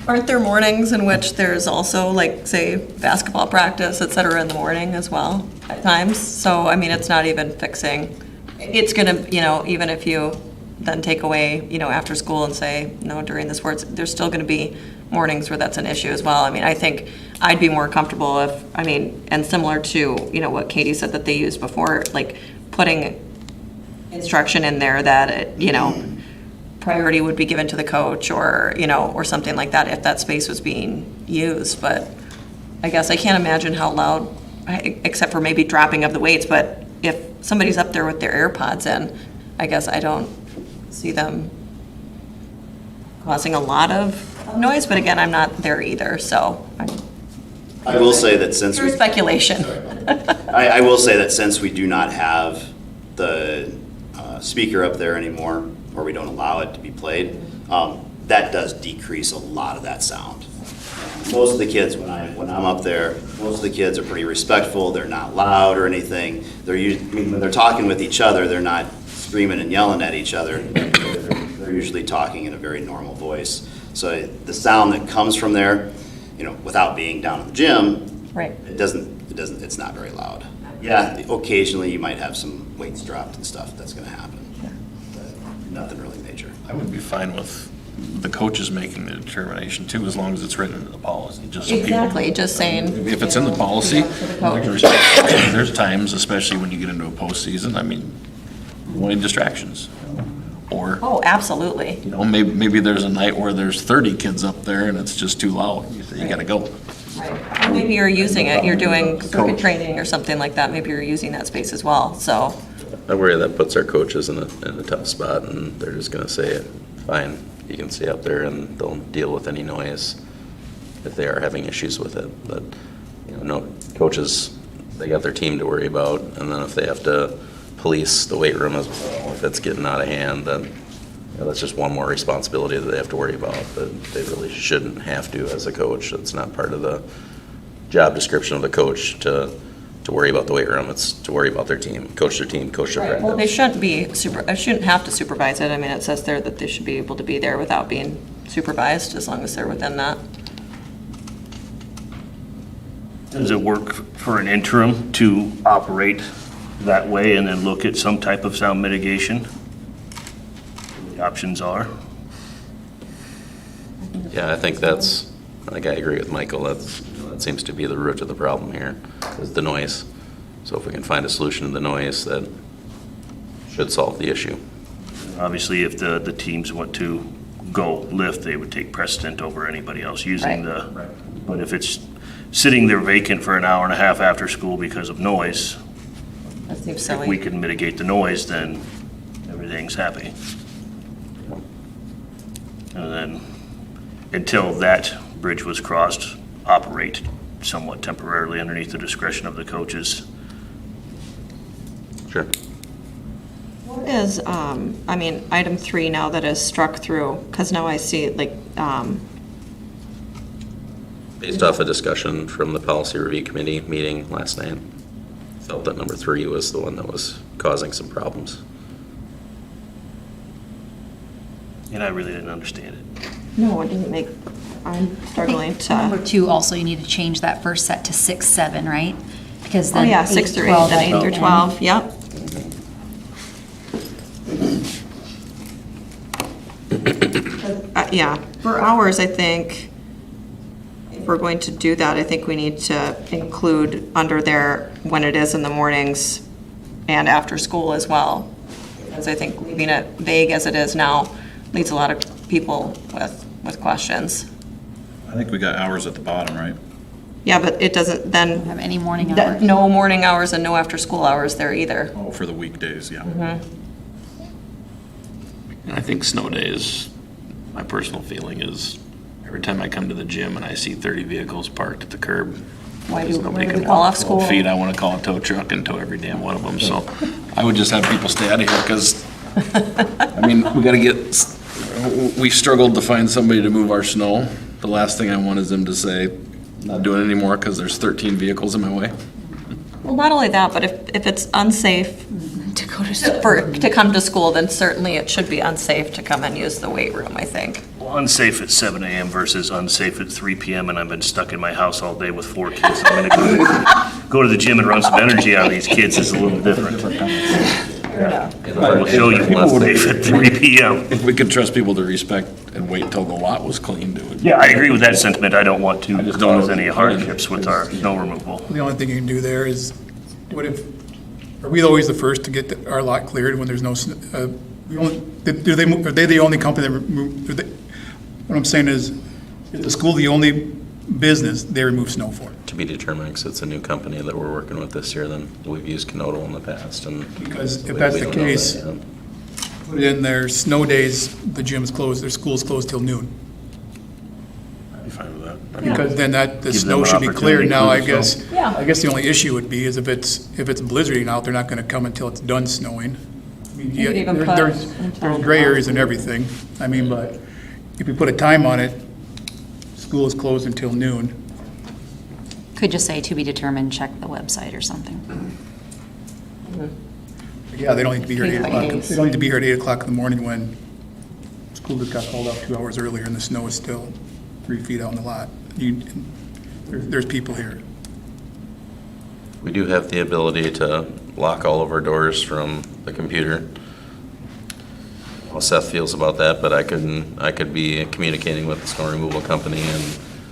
aren't there mornings in which there's also, like, say, basketball practice, et cetera, in the morning as well at times? So, it's not even fixing. It's going to, even if you then take away, after school and say, no, during the sports, there's still going to be mornings where that's an issue as well. I think I'd be more comfortable if, and similar to, what Katie said that they used before, like putting instruction in there that, priority would be given to the coach or, or something like that if that space was being used. But I guess I can't imagine how loud, except for maybe dropping of the weights, but if somebody's up there with their AirPods in, I guess I don't see them causing a lot of noise, but again, I'm not there either, so. I will say that since Pure speculation. I will say that since we do not have the speaker up there anymore, or we don't allow it to be played, that does decrease a lot of that sound. Most of the kids, when I'm up there, most of the kids are pretty respectful. They're not loud or anything. When they're talking with each other, they're not screaming and yelling at each other. They're usually talking in a very normal voice. So the sound that comes from there, without being down in the gym, Right. it's not very loud. Yeah, occasionally you might have some weights dropped and stuff. That's going to happen. But nothing really major. I would be fine with the coaches making the determination too, as long as it's written into the policy, just so people. Exactly, just saying. If it's in the policy, there's times, especially when you get into a postseason, wanting distractions. Or, Oh, absolutely. maybe there's a night where there's 30 kids up there and it's just too loud. You say, you gotta go. Right. Or maybe you're using it, you're doing circuit training or something like that, maybe you're using that space as well, so. I worry that puts our coaches in a tough spot, and they're just gonna say, fine, you can stay up there, and they'll deal with any noise if they are having issues with it. But, no, coaches, they got their team to worry about, and then if they have to police the weight room as well, if it's getting out of hand, then that's just one more responsibility that they have to worry about, but they really shouldn't have to as a coach. It's not part of the job description of the coach to worry about the weight room. It's to worry about their team, coach their Right. Well, they shouldn't have to supervise it. It says there that they should be able to be there without being supervised, as long as they're within that. Does it work for an interim to operate that way and then look at some type of sound mitigation? The options are. Yeah, I think I agree with Michael. That's That seems to be the root of the problem here, is the noise. So if we can find a solution to the noise, that should solve the issue. Obviously, if the teams want to go lift, they would take precedent over anybody else using the, but if it's sitting there vacant for an hour and a half after school because of noise, That seems if we silly. can mitigate the noise, then everything's happy. And then, until that bridge was crossed, operate somewhat temporarily underneath the discretion of the coaches. Sure. What is, item 3 now that is struck through, because now I see like, Based off a discussion from the Policy Review Committee meeting last night, felt that number 3 was the one that was causing some problems. And I really didn't understand it. no, it didn't make, I'm struggling Number to, 2, also, you need to change that first set to 6, 7, right? Because oh then yeah, 8, 6 through 8, 12, then 8 through and- 12, yep. Yeah, for hours, I think, if we're going to do that, I think we need to include under there when it is in the mornings and after school as well. Because I think leaving it vague as it is now leads a lot of people with questions. I think we got hours at the bottom, right? Yeah, but it doesn't then, Have any morning hours. no morning hours and no after-school hours there either. Oh, for the weekdays, yeah. And I think snow days, my personal feeling is, every time I come to the gym and I see 30 vehicles parked at the curb, Why because do nobody we can call walk off 12 school? feet, I want to call a tow truck and tow every damn one of them. So I would just have people stay out of here because, I mean, we got to get, we struggled to find somebody to move our snow. The last thing I want is them to say, not doing it anymore because there's 13 vehicles in my way. Well, not only that, but if it's unsafe To go to school. to come to school, then certainly it should be unsafe to come and use the weight room, I think. Well, unsafe at 7 a.m. versus unsafe at 3 p.m. and I've been stuck in my house all day with 4 kids. I'm gonna go to the gym and run some energy out of these kids is a little different. I'll show you what's safe at 3 p.m. If we could trust people to respect and wait until the lot was cleaned, it would. Yeah, I agree with that sentiment. I don't want to I just don't cause know. any hardships with our snow removal. The only thing you can do there is, what if, are we always the first to get our lot cleared when there's no, are they the only company that remove, what I'm saying is the school the only business they remove snow for? To be determined, because it's a new company that we're working with this year, then we've used Canodal in the past, and. Because if we- that's we the don't know that case, yet. put it in their snow days, the gym's closed, their school's closed till noon. I'd be fine with that. Because then the Give them snow an should be cleared. opportunity Now, to I do guess, Yeah. I guess the only issue would be is if it's blizzarding out, they're not gonna come until it's done snowing. I mean, You could even put there's until- gray areas and everything. I mean, but if you put a time on it, school is closed until noon. Could just say to be determined, check the website or something. Yeah, they don't need to be here at 8 Case by o'clock. case. They don't need to be here at 8 o'clock in the morning when school just got called out 2 hours earlier and the snow is still 3 feet out in the lot. There's people here. We do have the ability to lock all of our doors from the computer. How Seth feels about that, but I could be communicating with the snow removal company, and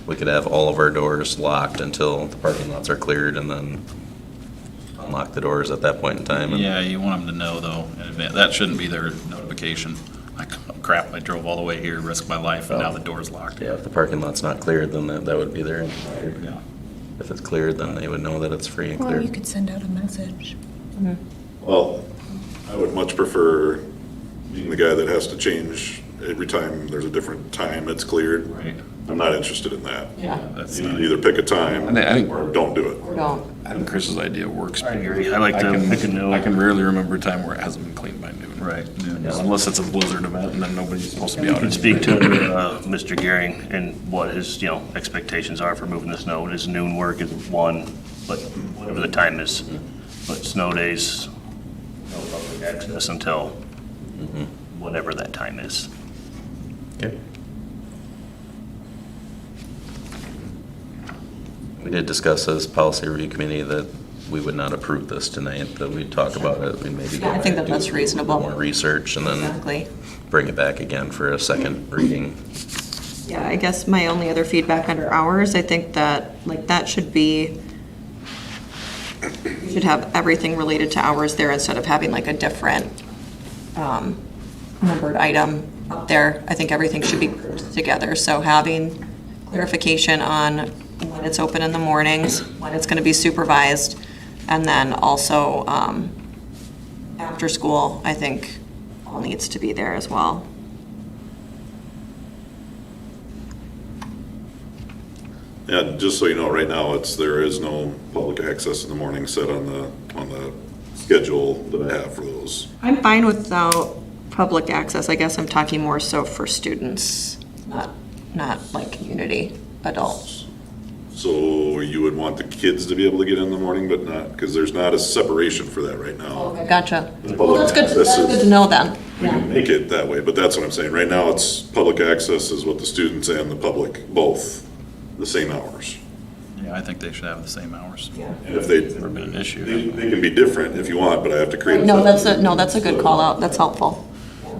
we could have all of our doors locked until the parking lots are cleared, and then unlock the doors at that point in time. and- Yeah, you want them to know, though, in advance. That shouldn't be their notification. Crap, I drove all the way here, risked my life, and now the door's locked. Yeah, if the parking lot's not cleared, then that would be their indicator. Yeah. If it's cleared, then they would know that it's free and Well, clear. you could send out a message. Well, I would much prefer being the guy that has to change every time there's a different time it's cleared. Right. I'm not interested in that. Yeah. That's You not, either pick a time I think- or don't do it. Or don't. I think Chris's idea works. I agree. I like to pick a noon. I can rarely remember a time where it hasn't been cleaned by noon. right. Unless it's a blizzard event, and then nobody's supposed to be out. Can in speak to Mr. Gehring and what his, expectations are for moving the snow. His noon work is 1, but whatever the time is. But snow days, no public access until whatever that time is. Okay. We did discuss as policy review committee that we would not approve this tonight, that we'd talk about it, we'd maybe go Yeah, I think back, that that's do reasonable. More research, and then Exactly. bring it back again for a second reading Yeah, I guess my only other feedback under hours, I think that, like, that should be, you should have everything related to hours there instead of having like a different numbered item up there. I think everything should be grouped together, so having clarification on when it's open in the mornings, when it's gonna be supervised, and then also, after school, I think all needs to be there as well. Yeah, just so you know, right now, there is no public access in the morning set on the schedule that I have for those. I'm fine without public access. I guess I'm talking more so for students, not like community adults. So you would want the kids to be able to get in the morning, but not, because there's not a separation for that right now. Gotcha. The Well, public that's access good to know then. We can make it that way, but that's what I'm saying. Right now, it's public access is what the students and the public, both, the same hours. Yeah, I think they should have the same hours. And if they, Never been an issue. they can be different if you want, but I have to create. No, that's a good call out. That's helpful.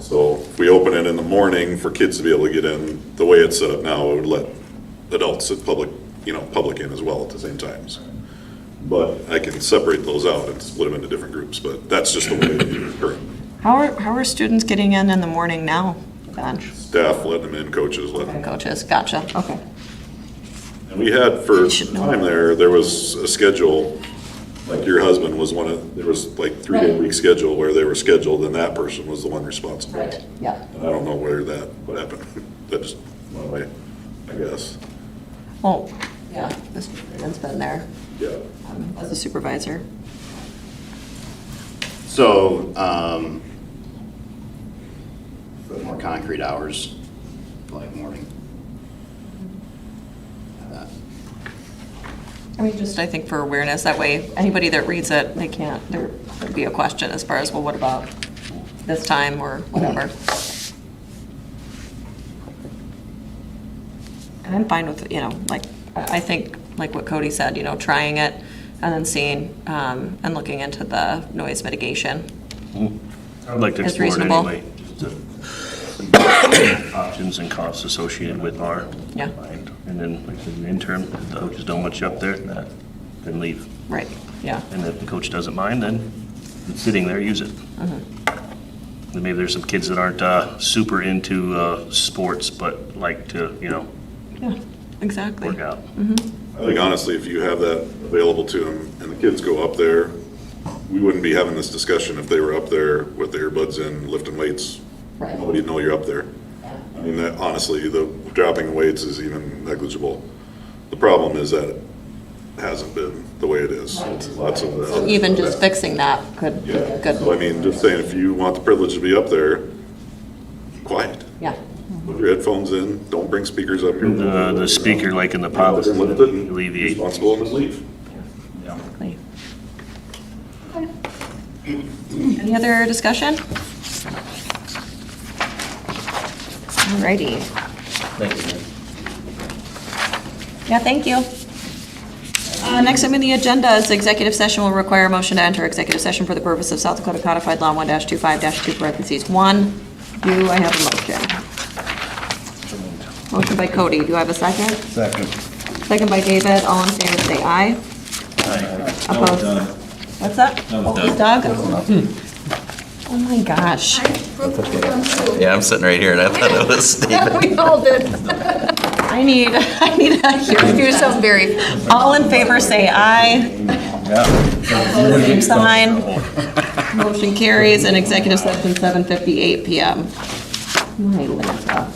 So if we open it in the morning for kids to be able to get in, the way it's set up now, it would let adults at public in as well at the same times. But I can separate those out and split them into different groups, but that's just the way it is currently. How are students getting in the morning now, Ben? Staff letting them in, coaches letting them in. Coaches, gotcha, okay. And we had for You should know. time there was a schedule, like your husband was there was like 3-day week schedule where they were scheduled and that person was the one responsible. Right, yeah. And I don't know what happened. That just went away, I guess. Well, yeah, Mr. Freeman's been there Yeah. as a supervisor. So, put more concrete hours, like morning. I mean, just I think for awareness, that way, anybody that reads it, there'd be a question as far as, well, what about this time or whatever. And I'm fine with, like, I think, like what Cody said, trying it and then seeing, and looking into the noise mitigation. I'd like to Is explore it reasonable. anyway. Just the options and costs associated with our Yeah. mind. And then, like I said, the intern, if the coaches don't want you up there, then leave. Right, yeah. And if the coach doesn't mind, then it's sitting there, use it. And maybe there's some kids that aren't super into sports, but like to, Yeah, exactly. work out. I think honestly, if you have that available to them and the kids go up there, we wouldn't be having this discussion if they were up there with their earbuds in, lifting weights. Right. Nobody'd know you're up there. I mean, that honestly, the dropping weights is even negligible. The problem is that it hasn't been the way it is. Lots of So even just fixing that could be Yeah, a good. so I mean, just saying, if you want the privilege to be up there, quiet. Yeah. Put your headphones in, don't bring speakers up here. The speaker, like in the pop, Lift it and alleviate. responsible and then leave. Exactly. Any other discussion? Alrighty. Thank you. Yeah, thank you. Next item on the agenda is executive session will require a motion to enter executive session for the purpose of South Dakota Codified Law 1-25-2(1). Do I have a motion? Motion by Cody. Do I have a second? Second. Second by David. All in favor, say aye. Opposed? What's that? Oh, Doug? Oh my gosh. Yeah, I'm sitting right here and I thought it was David. We all did. I need a Do something very. all in favor, say aye. Same sign. Motion carries in executive session 7:58 PM. My Lanta.